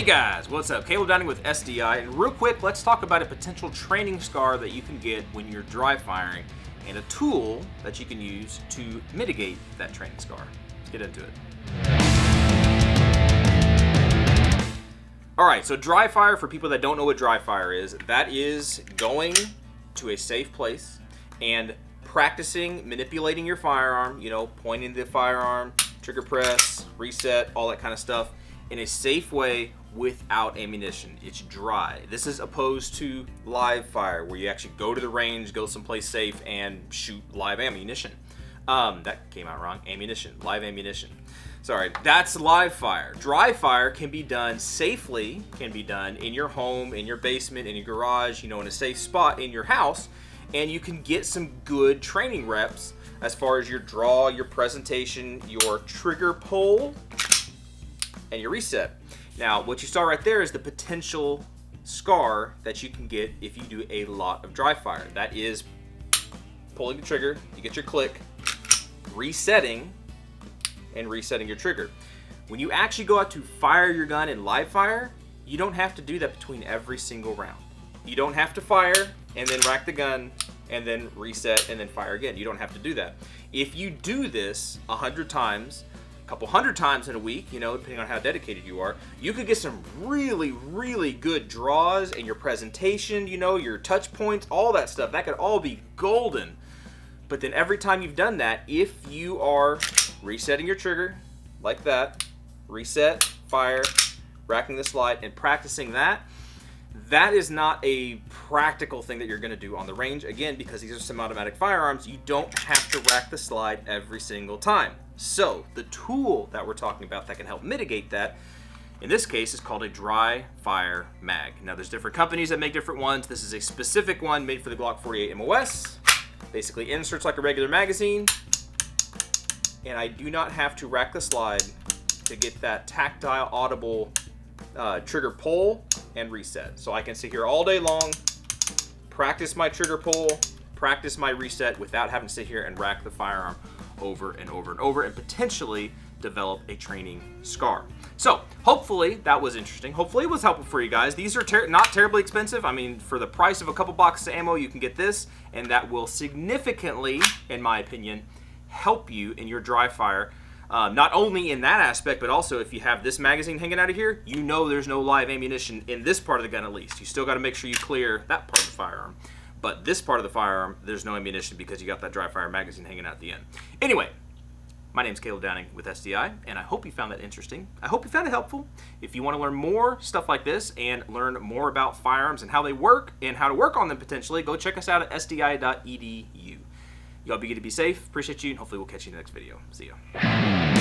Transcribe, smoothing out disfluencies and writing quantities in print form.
Hey guys, what's up? Caleb Downing with SDI, and real quick, let's talk about a potential training scar that you can get when you're dry firing and a tool that you can use to mitigate that training scar. Let's get into it. Alright, so dry fire, for people that don't know what dry fire is, that is going to a safe place and practicing manipulating your firearm, pointing the firearm, trigger press, reset, all that kind of stuff in a safe way without ammunition. It's dry. This is opposed to live fire, where you actually go to the range, go someplace safe, and shoot live ammunition. That came out wrong. Ammunition. Live ammunition. Sorry, that's live fire. Dry fire can be done safely, can be done in your home, in your basement, in your garage, in a safe spot in your house, and you can get some good training reps as far as your draw, your presentation, your trigger pull, and your reset. Now, what you saw right there is the potential scar that you can get if you do a lot of dry fire. That is pulling the trigger, you get your click, resetting, and resetting your trigger. When you actually go out to fire your gun in live fire, you don't have to do that between every single round. You don't have to fire and then rack the gun and then reset and then fire again. You don't have to do that. If you do this 100 times, couple hundred times in a week, depending on how dedicated you are, you could get some really, really good draws in your presentation, your touch points, all that stuff. That could all be golden. But then every time you've done that, if you are resetting your trigger like that, reset, fire, racking the slide, and practicing that is not a practical thing that you're going to do on the range. Again, because these are semi-automatic firearms, you don't have to rack the slide every single time. So the tool that we're talking about that can help mitigate that, in this case, is called a dry fire mag. Now, there's different companies that make different ones. This is a specific one made for the Glock 48 MOS. Basically inserts like a regular magazine, and I do not have to rack the slide to get that tactile, audible trigger pull and reset. So I can sit here all day long, practice my trigger pull, practice my reset without having to sit here and rack the firearm over and over and over, and potentially develop a training scar. So hopefully that was interesting. Hopefully it was helpful for you guys. These are not terribly expensive. I mean, for the price of a couple boxes of ammo, you can get this, and that will significantly, in my opinion, help you in your dry fire. Not only in that aspect, but also if you have this magazine hanging out of here, there's no live ammunition in this part of the gun at least. You still got to make sure you clear that part of the firearm. But this part of the firearm, there's no ammunition because you got that dry fire magazine hanging out at the end. Anyway, my name's Caleb Downing with SDI, and I hope you found that interesting. I hope you found it helpful. If you want to learn more stuff like this and learn more about firearms and how they work and how to work on them potentially, go check us out at sdi.edu. Y'all be good to be safe. Appreciate you, and hopefully we'll catch you in the next video. See ya.